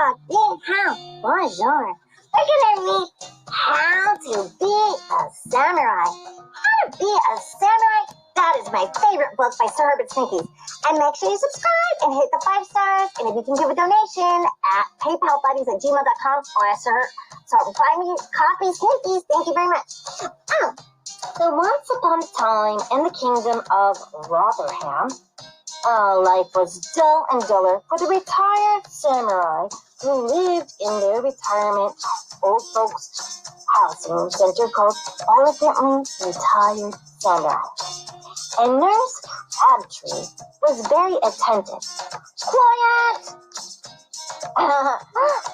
Bonjour. We're gonna read How to Be a Samurai. How to Be a Samurai? That is my favorite book by Sir Herbert Sneakies. And make sure you subscribe and hit the 5 stars. And if you can give a donation at paypalbuddies@gmail.com or so buy me coffee, Sneakies. Thank you very much. So once upon a time in the kingdom of Rotherham, life was dull and duller for the retired samurai who lived in their retirement old folks housing center called Elegantly Retired Samurai. And Nurse Crabtree was very attentive. Quiet!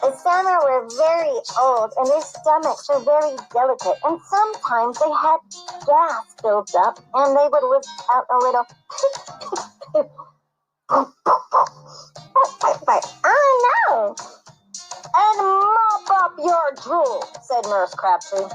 The samurai were very old and their stomachs were very delicate, and sometimes they had gas built up and they would let out a little oh no! And mop up your drool, said Nurse Crabtree.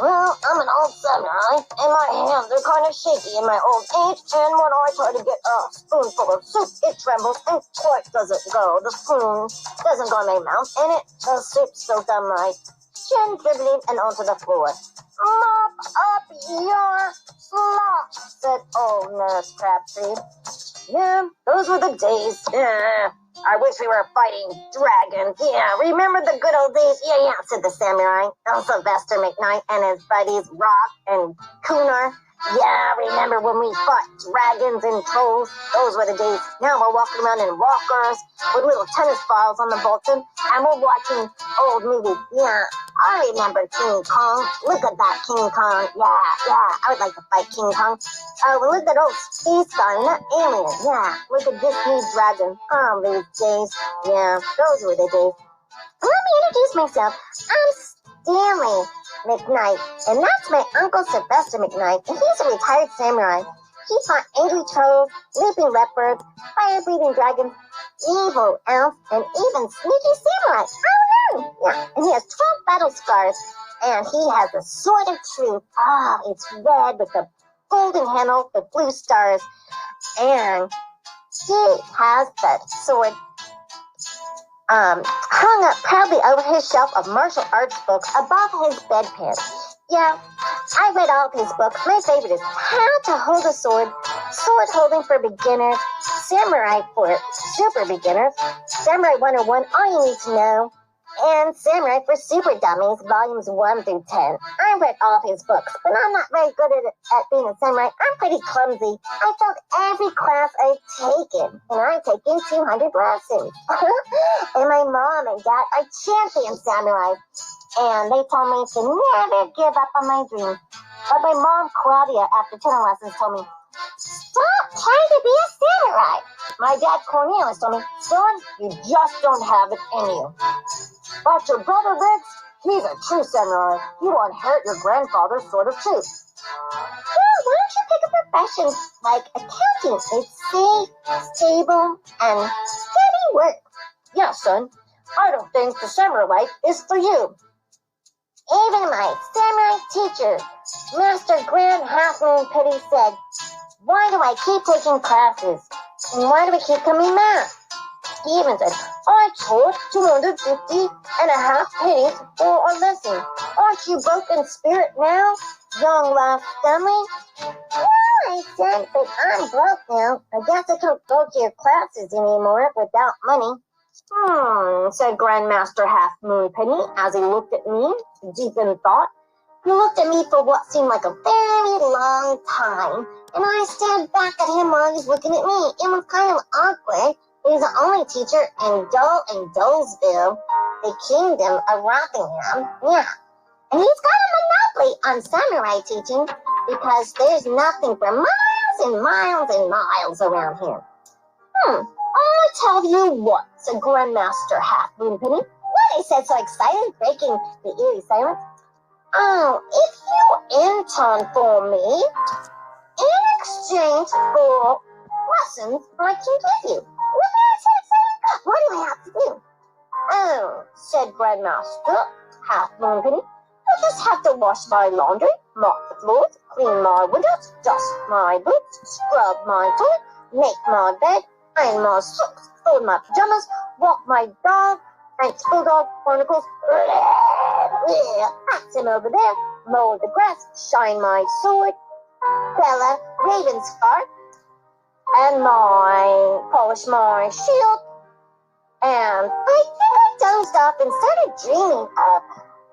Well, I'm an old samurai, and my hands are kind of shaky in my old age, and when I try to get a spoonful of soup, it trembles and quite doesn't go. The spoon doesn't go in my mouth, and the soup spills down my chin, dribbling, and onto the floor. Mop up your slop, said old Nurse Crabtree. Yeah, those were the days. Yeah, I wish we were fighting dragons. Yeah, remember the good old days? Yeah, said the samurai. Sylvester McKnight and his buddies Rock and Cooner. Yeah, remember when we fought dragons and trolls? Those were the days. Now we're walking around in walkers with little tennis balls on the bottom, and we're watching old movies. Yeah, I remember King Kong. Look at that King Kong. Yeah, I would like to fight King Kong. Well, look at old space guy, not alien. Yeah, look at this new dragon. Oh, these days. Yeah, those were the days. Let me introduce myself. I'm Stanley McKnight, and that's my uncle Sylvester McKnight, and he's a retired samurai. He fought angry trolls, leaping leopards, fire-breathing dragons, evil elves, and even sneaky samurai. Oh no! Yeah, and he has 12 battle scars, and he has the sword of truth. It's red with the golden handle with blue stars, and he has that sword hung up proudly over his shelf of martial arts books above his bedpan. Yeah, I read all of his books. My favorite is How to Hold a Sword, Sword Holding for Beginners, Samurai for Super Beginners, Samurai 101, All You Need to Know, and Samurai for Super Dummies, volumes 1 through 10. I read all of his books, but I'm not very good at being a samurai. I'm pretty clumsy. I failed every class I've taken, and I've taken 200 lessons. And my mom and dad are champion samurai, and they told me to never give up on my dream. But my mom, Claudia, after 10 lessons, told me, stop trying to be a samurai. My dad, Cornelius, told me, son, you just don't have it in you. But your brother Riggs, he's a true samurai. You will inherit your grandfather's sword of truth. Well, why don't you pick a profession like accounting? It's safe, stable, and steady work. Yeah, son, I don't think the samurai life is for you. Even my samurai teacher, Master Grand Half Moon Penny, said, why do I keep taking classes? And why do we keep coming math? He even said, I charge 250.5 pennies for a lesson. Aren't you broke in spirit now, young laughed Stanley? Well, I said, but I'm broke now. I guess I can't go to your classes anymore without money. Said Grandmaster Half Moon Penny as he looked at me, deep in thought. He looked at me for what seemed like a very long time, and I stared back at him while he was looking at me. It was kind of awkward. He's the only teacher in Dolesville, the kingdom of Rotherham. Yeah. And he's got a monopoly on samurai teaching because there's nothing for miles and miles and miles around here. I'll tell you what, said Grandmaster Half Moon Penny. What? He said so excited, breaking the eerie silence. If you intern for me, in exchange for lessons I can give you. What do I have to do? Said Grandmaster Half Moon Penny. I just have to wash my laundry, mop the floors, clean my windows, dust my boots, scrub my toilet, make my bed, iron my socks, fold my pajamas, walk my dog, French BullDog, Barnacles, hats him over there, mow the grass, shine my sword, Bella, RavenScar, and polish my shield, and I think I dozed off and started dreaming of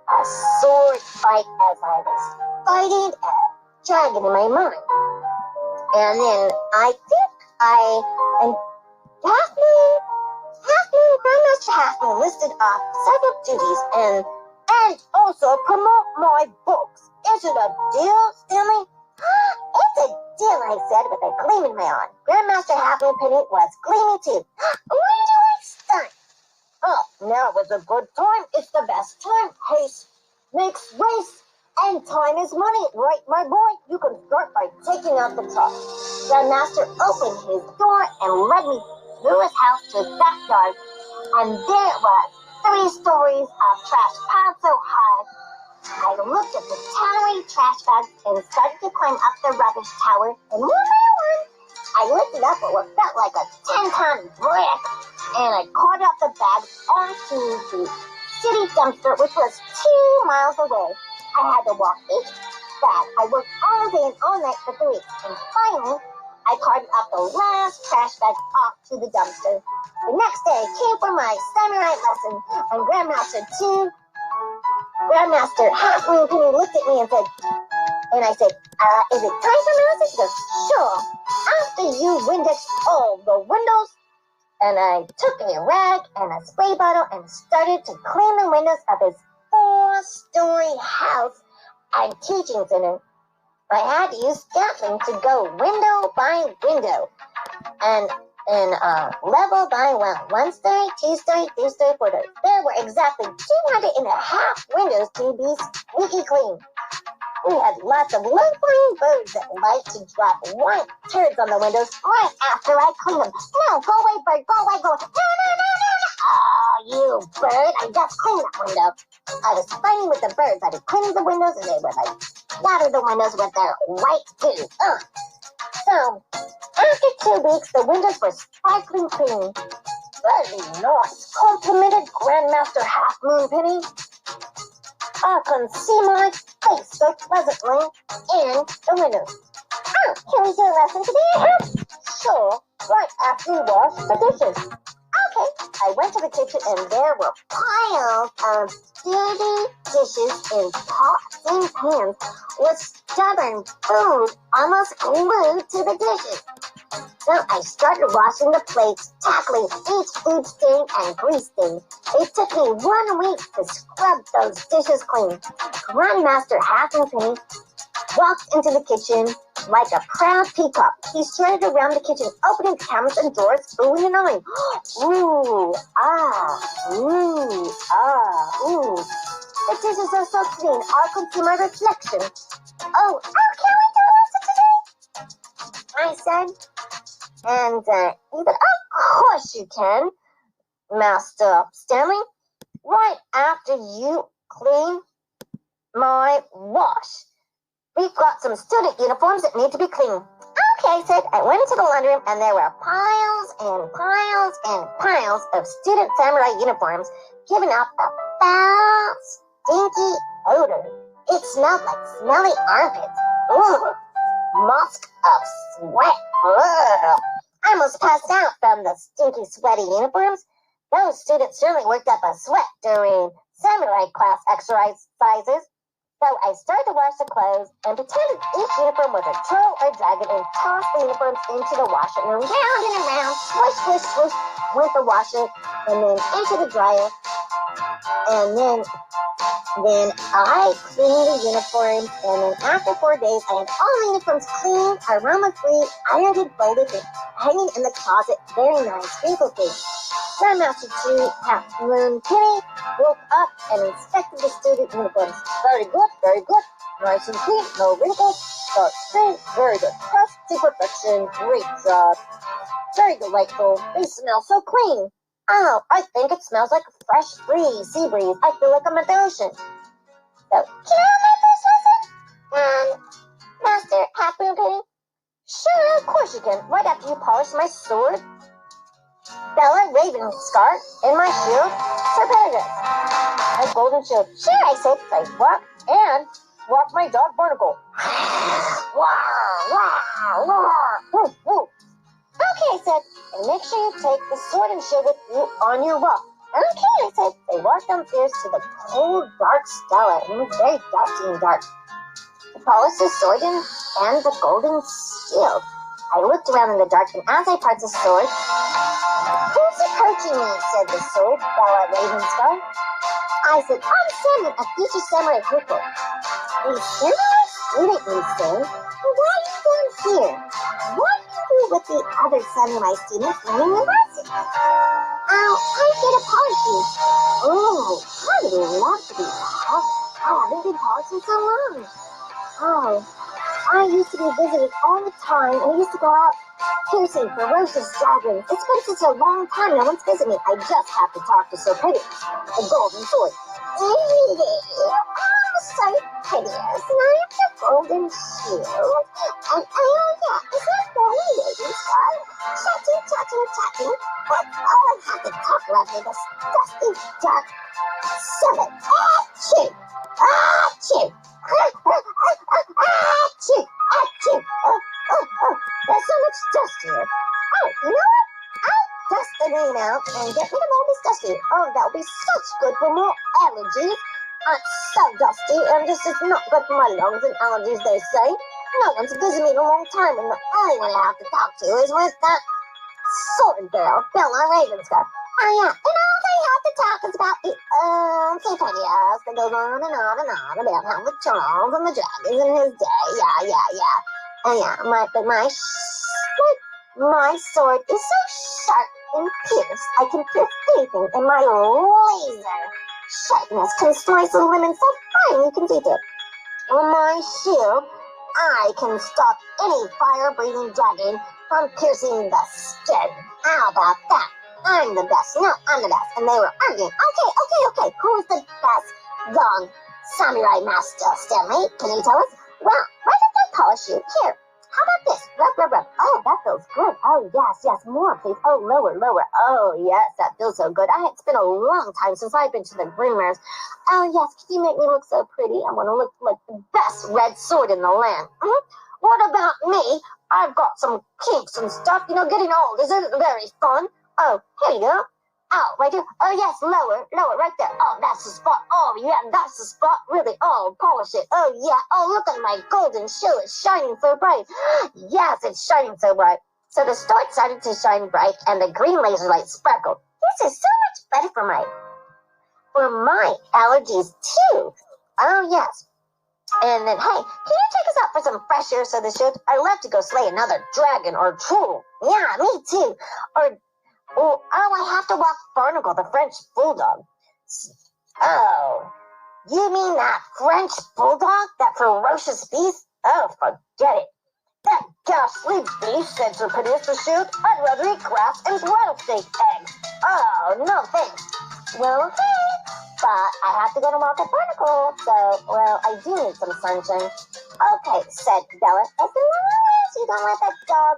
a sword fight as I was fighting a dragon in my mind. And then I think and Grandmaster Half Moon listed off several duties and also promote my books. Is it a deal, Stanley? It's a deal, I said with a gleam in my eye. Grandmaster Half Moon Penny was gleaming too. When do I start? Oh, now is a good time. It's the best time. Haste makes race, and time is money. Right, my boy? You can start by taking out the top. Grandmaster opened his door and led me through his house to his backyard, and there it was, 3 stories of trash piled so high. I looked at the towering trash bags and started to climb up the rubbish tower, and one by one, I lifted up what felt like a 10-ton brick, and I caught up the bags onto the city dumpster, which was 2 miles away. I had to walk each bag. I worked all day and all night for 3 weeks, and finally, I carted up the last trash bag off to the dumpster. The next day, I came for my samurai lesson, and Grandmaster Half Moon Penny looked at me and I said, is it time for medicine? She goes, sure. After you Windex all the windows. And I took a rag and a spray bottle and started to clean the windows of his 4-story house and teaching center. I had to use scaffolding to go window by window and level by level. 1 story, 2 story, 3 story, 4 story. There were exactly 2.5 windows to be squeaky clean. We had lots of low-flying birds that like to drop white turds on the windows right after I clean them. No, go away, bird, go away, go away. No. Oh, you bird, I just cleaned that window. I was fighting with the birds. I was cleaning the windows, and they would splatter the windows with their white goo. Ugh. So, after 2 weeks, the windows were sparkling clean. Very nice, complimented Grandmaster Half Moon Penny. I can see my face so pleasantly in the windows. Oh, can we do a lesson today? Sure, right after we wash the dishes. Okay, I went to the kitchen and there were piles of dirty dishes in pots and pans with stubborn food almost glued to the dishes. So I started washing the plates, tackling each food stain and grease stain. It took me 1 week to scrub those dishes clean. Grandmaster Half Moon Penny walked into the kitchen like a proud peacock. He strutted around the kitchen, opening cabinets and drawers, oohing and ahhing. Ooh, ah, ooh, ah, ooh. The dishes are so clean, I can see my reflection. Oh, can we do a lesson today? I said. And he said, of course you can, Master Stanley. Right after you clean my wash. We've got some student uniforms that need to be cleaned. Okay, I said. I went into the laundry room and there were piles and piles and piles of student samurai uniforms giving off a foul, stinky odor. It smelled like smelly armpits. Ugh. Musk of sweat. Ugh. I almost passed out from the stinky, sweaty uniforms. Those students certainly worked up a sweat during samurai class exercises. So I started to wash the clothes and pretended each uniform was a troll or dragon and tossed the uniforms into the washer and round and around, swish, swish, swish, with the washer and then into the dryer. And then I cleaned the uniforms, and then after 4 days, I had all the uniforms clean, aroma-free, ironed and folded, and hanging in the closet, very nice, wrinkle-free. Grandmaster Half Moon Penny woke up and inspected the student uniforms. Very good, nice and clean, no wrinkles, dark green, very good, pressed to perfection, great job, very delightful, they smell so clean. Oh, I think it smells like a fresh sea breeze. I feel like I'm at the ocean. So, can I have my first lesson? Master Half Moon Penny? Sure, of course you can. Right after you polish my sword. Bella, RavenScar, in my shield, Serpityus. My golden shield. Sure, I said. I walk my dog Barnacle. Okay, I said. And make sure you take the sword and shield with you on your walk. Okay, I said. They walked downstairs to the cold, dark cellar. It was very dusty and dark. I polished the sword and the golden shield. I looked around in the dark, and as I parted the sword, "Who's approaching me?" said the sword, Bella RavenScar. I said, "I'm Stanley, a future samurai hopeful." "Is samurai student, you say? Well, why are you down here? What do you do with the other samurai students learning your lessons?" "Oh, I'm here to polish you." "Oh, I would love to be polished. I haven't been polished in so long." "Oh, I used to be visited all the time, and I used to go out piercing ferocious dragons. It's been such a long time, no one's visited me. I just have to talk to Serpityus, the golden sword." "Oh, Serpityus, and I have the golden shield. And yeah, is that Stanley RavenScar? Chatting. But all I have to talk about is this dusty, dark cellar. Achoo! Achoo! Achoo! Oh, there's so much dust here. Oh, you know what? I'll dust the rain out and get rid of all this dust here. Oh, that'll be such good for more allergies. It's so dusty, and this is not good for my lungs and allergies, they say. No one's visited me in a long time, and the only one I have to talk to is with that sword girl, Bella RavenScar. Oh, yeah, and all they have to talk is about the Serpityus that goes on and on and on about how the Charles and the dragons in his day. Yeah. Oh, yeah, my sword is so sharp and pierced, I can pierce anything, and my laser sharpness can slice a lemon so fine you can eat it. On my shield, I can stop any fire-breathing dragon from piercing the skin. How about that? I'm the best. No, I'm the best. And they were arguing. Okay. Who's the best young samurai master, Stanley? Can you tell us? Well, why don't I polish you? Here. How about this? Rub. Oh, that feels good. Oh, yes. More, please. Oh, lower. Oh, yes, that feels so good. It's been a long time since I've been to the Greenwares. Oh, yes, can you make me look so pretty? I want to look like the best red sword in the land. What about me? I've got some kinks and stuff. You know, getting old isn't very fun. Oh, here you go. Oh, right here. Oh, yes, lower, right there. Oh, that's the spot. Oh, yeah, that's the spot. Really. Oh, polish it. Oh, yeah. Oh, look at my golden shield. It's shining so bright. Yes, it's shining so bright. So the sword started to shine bright, and the green laser light sparkled. This is so much better for my allergies, too. Oh, yes. And then, hey, can you take us out for some fresh air? So the shield, I'd love to go slay another dragon or troll. Yeah, me too. Oh, I have to walk Barnacle, the French BullDog. Oh, you mean that French BullDog? That ferocious beast? Oh, forget it. That ghastly beast, said Serpityus the shield. I'd rather eat grass and rattlesnake eggs. Oh, no thanks. Well, okay. But I have to go to walk at Barnacle, so, well, I do need some sunshine. Okay, said Bella. As long as you don't let that dog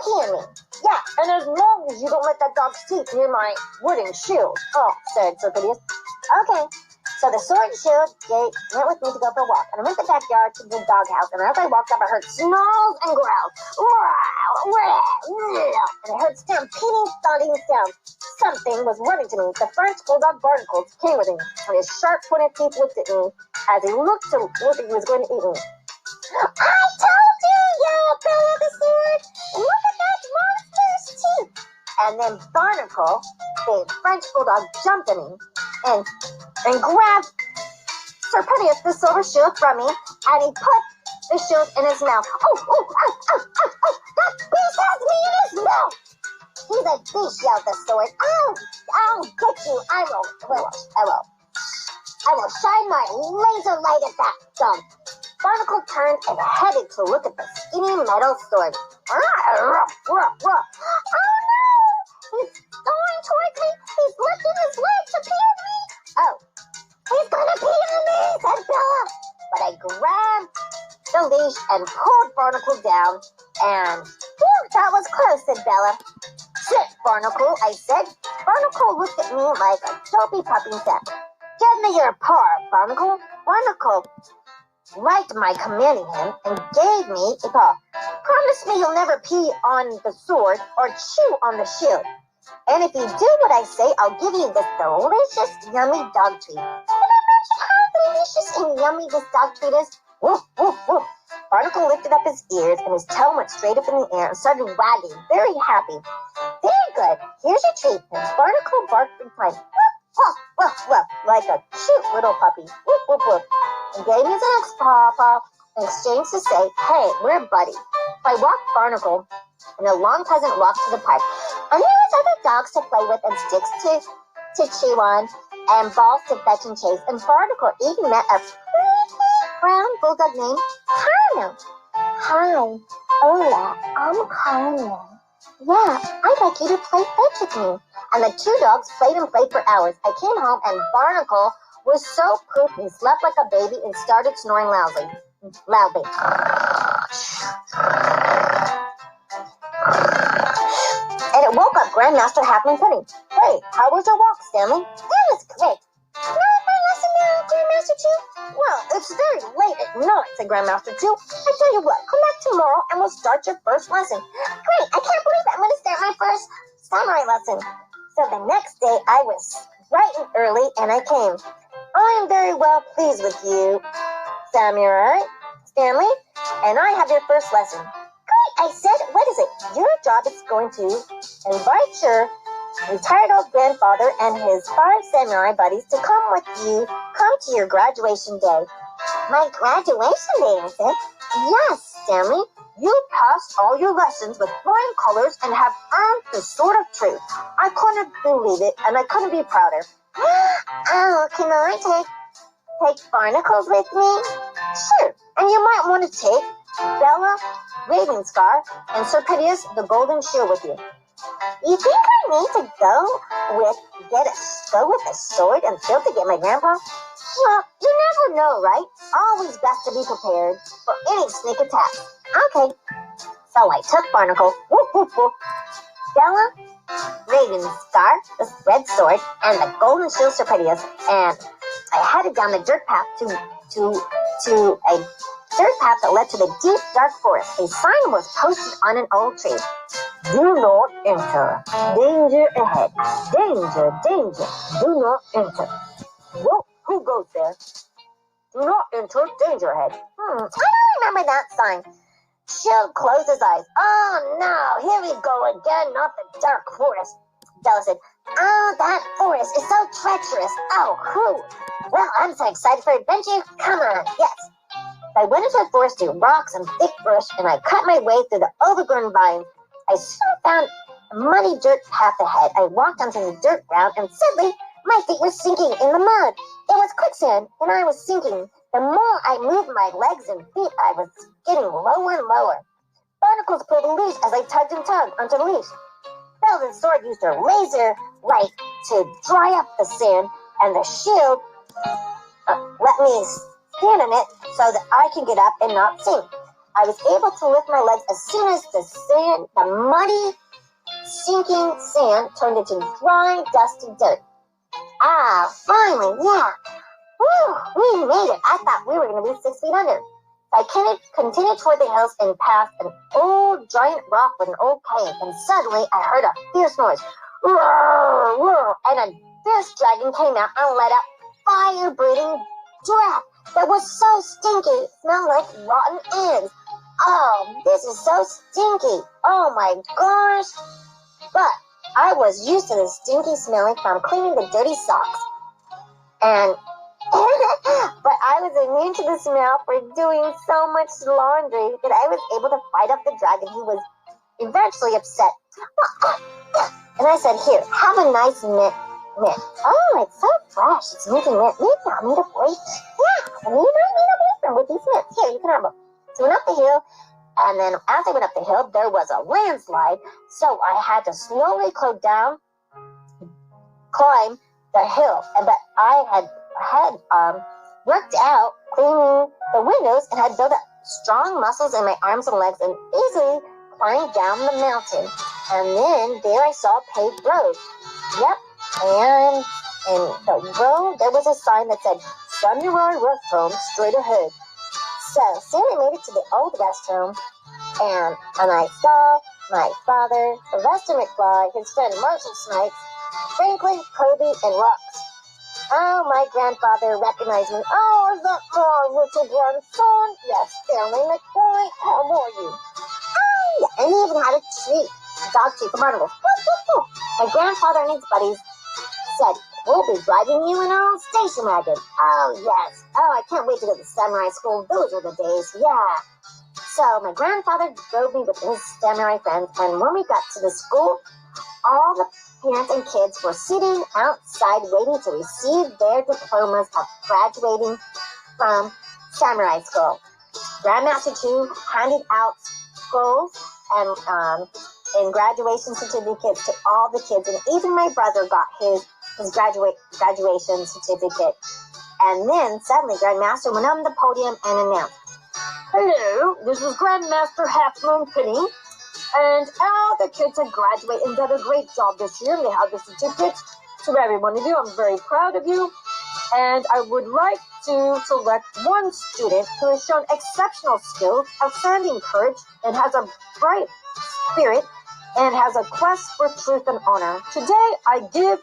pee on me. Yeah, and as long as you don't let that dog's teeth near my wooden shield. Oh, said Serpityus. Okay. So the sword and shield gate went with me to go for a walk, and I went to the backyard to the doghouse, and as I walked up, I heard snarls and growls. And I heard stampeding, thudding sounds. Something was running to me. The French BullDog Barnacle came with me, and his sharp-pointed teeth looked at me as he looked like he was going to eat me. I told you, yelled Bella the sword. Look at that monster's teeth. And then Barnacle, the French BullDog, jumped at me and grabbed Serpityus the silver shield from me, and he put the shield in his mouth. Oh, that beast has me in his mouth. He's a beast, yelled the sword. I'll get you. I will shine my laser light at that dog. Barnacle turned and headed to look at the skinny metal sword. Oh no! He's going towards me. He's lifting his leg to pee on me. Oh, he's gonna pee on me, said Bella. But I grabbed the leash and pulled Barnacle down, and whew, that was close, said Bella. Barnacle, I said. Barnacle looked at me like a dopey puppy and said, "Give me your paw, Barnacle." Barnacle liked my commanding him and gave me a paw. "Promise me you'll never pee on the sword or chew on the shield. And if you do what I say, I'll give you this delicious, yummy dog treat." Can you imagine how delicious and yummy this dog treat is? Woof, woof, woof. Barnacle lifted up his ears and his tail went straight up in the air and started wagging, very happy. "Very good. Here's your treat." And Barnacle barked big time. Woof, woof, woof, like a cute little puppy. Woof, woof, woof. And gave me his next paw in exchange to say, "Hey, we're buddies." I walked Barnacle in a long, pleasant walk to the park. And there was other dogs to play with and sticks to chew on and balls to fetch and chase. And Barnacle even met a pretty brown bulldog named Carmel. "Hi, hola, I'm Carmel. Yeah, I'd like you to play fetch with me." And the two dogs played and played for hours. I came home and Barnacle was so pooped he slept like a baby and started snoring loudly. And it woke up Grandmaster Half Moon Penny. "Hey, how was your walk, Stanley?" "That was great. Can I have my lesson now, Grandmaster Two?" "Well, it's very late at night," said Grandmaster Two. "I tell you what, come back tomorrow and we'll start your first lesson." "Great, I can't believe I'm going to start my first samurai lesson." So the next day I was bright and early and I came. "I am very well pleased with you, Samurai Stanley, and I have your first lesson." "Great," I said. "What is it?" "Your job is going to invite your retired old grandfather and his 5 samurai buddies to come to your graduation day." "My graduation day," I said. "Yes, Stanley. You passed all your lessons with flying colors and have earned the Sword of Truth." I couldn't believe it, and I couldn't be prouder. "Oh, can I take Barnacles with me?" "Sure, and you might want to take Bella, RavenScar, and Serpityus the Golden Shield with you." "You think I need to go with a sword and shield to get my grandpa?" "Well, you never know, right? Always best to be prepared for any sneak attack." "Okay." So I took Barnacle, whoop, whoop, whoop, Bella, RavenScar, the red sword, and the golden shield Serpityus, and I headed down the dirt path to a dirt path that led to the deep, dark forest. A sign was posted on an old tree. "Do not enter. Danger ahead. Danger, danger. Do not enter." "Well, who goes there?" "Do not enter. Danger ahead." I don't remember that sign. Shield closed his eyes. "Oh no, here we go again, not the dark forest." Bella said, "Oh, that forest is so treacherous. Oh, whew. Well, I'm so excited for adventure. Come on." "Yes." I went into the forest through rocks and thick brush, and I cut my way through the overgrown vines. I soon found a muddy dirt path ahead. I walked onto the dirt ground, and suddenly my feet were sinking in the mud. It was quicksand, and I was sinking. The more I moved my legs and feet, I was getting lower and lower. Barnacles pulled a leash as I tugged and tugged onto the leash. Bella's sword used her laser light to dry up the sand, and the shield let me stand on it so that I can get up and not sink. I was able to lift my legs as soon as the muddy, sinking sand turned into dry, dusty dirt. "Ah, finally, yeah. Whew, we made it. I thought we were going to be 6 feet under." I continued toward the hills and passed an old giant rock with an old cave, and suddenly I heard a fierce noise. Roar, roar, and a fierce dragon came out and let out fire-breathing draft that was so stinky it smelled like rotten eggs. "Oh, this is so stinky. Oh my gosh." But I was used to the stinky smelling from cleaning the dirty socks. But I was immune to the smell for doing so much laundry that I was able to fight off the dragon. He was eventually upset. And I said, "Here, have a nice mint. Oh, it's so fresh. It's making mint. Maybe I'll need a boyfriend." "Yeah, you might need a boyfriend with these mints. Here, you can have them." So we went up the hill, and then as I went up the hill, there was a landslide. So I had to slowly climb the hill. But I had worked out cleaning the windows and had built up strong muscles in my arms and legs and easily climbed down the mountain. And then there I saw a paved road. Yep, and in the road there was a sign that said, Samurai Restroom straight ahead. So soon I made it to the old restroom, and I saw my father, Sylvester McKnight, his friend Marshall Snipes, Franklin, Kobe, and Rux. Oh, my grandfather recognized me. Oh, is that my little grandson? Yes, Stanley McKnight, how are you? Oh, and he even had a treat, a dog treat for Barnacle. My grandfather and his buddies said, we'll be driving you in our own station wagon. Oh, yes. Oh, I can't wait to go to samurai school. Those are the days. Yeah. So my grandfather drove me with his samurai friends, and when we got to the school, all the parents and kids were sitting outside waiting to receive their diplomas of graduating from samurai school. Grandmaster Chu handed out scrolls and graduation certificates to all the kids, and even my brother got his graduation certificate. And then suddenly Grandmaster went on the podium and announced, hello, this is Grandmaster Half Moon Penny, and all the kids have graduated and done a great job this year, and they have the certificates to every one of you. I'm very proud of you, and I would like to select one student who has shown exceptional skills, outstanding courage, and has a bright spirit, and has a quest for truth and honor. Today, I give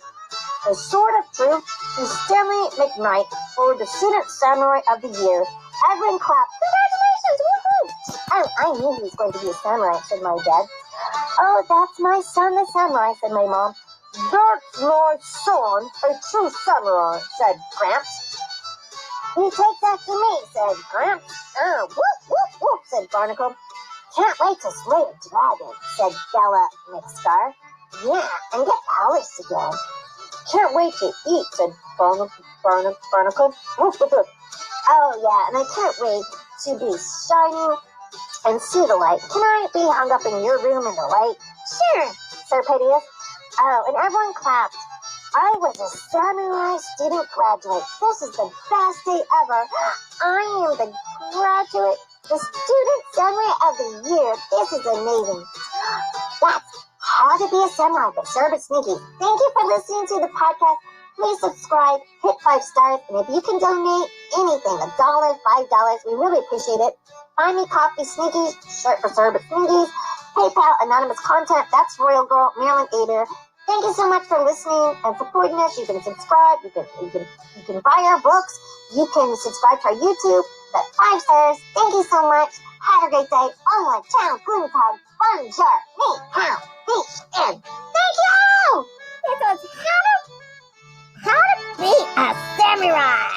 the Sword of Truth to Stanley McKnight for the Student Samurai of the Year. Everyone clapped. Congratulations! Woohoo! Oh, I knew he was going to be a samurai, said my dad. Oh, that's my son, the samurai, said my mom. That's my son, a true samurai, said Gramps. He takes after me, said Gramps. Oh, whoop, whoop, whoop, said Barnacle. Can't wait to slay a dragon, said Bella McScar. Yeah, and get polished again. Can't wait to eat, said Barnacle. Woof, woof, woof. Oh, yeah, and I can't wait to be shining and see the light. Can I be hung up in your room in the light? Sure, Serpityus. Oh, and everyone clapped. I was a samurai student graduate. This is the best day ever. I am the graduate, the student samurai of the year. This is amazing. That's How to Be a Samurai by Herbert Sneakies. Thank you for listening to the podcast. Please subscribe, hit 5 stars, and if you can donate anything, $1, $5, we really appreciate it. Buy me coffee, Sneakies, shirt for Herbert Sneakies, PayPal, anonymous content, that's Royal Girl, Marilyn Ader. Thank you so much for listening and supporting us. You can subscribe, you can buy our books, you can subscribe to our YouTube, that's 5 stars. Thank you so much. Have a great day. Oh, ciao, guten Tag, bonjour, ni hao, and thank you! This was How to Be a Samurai.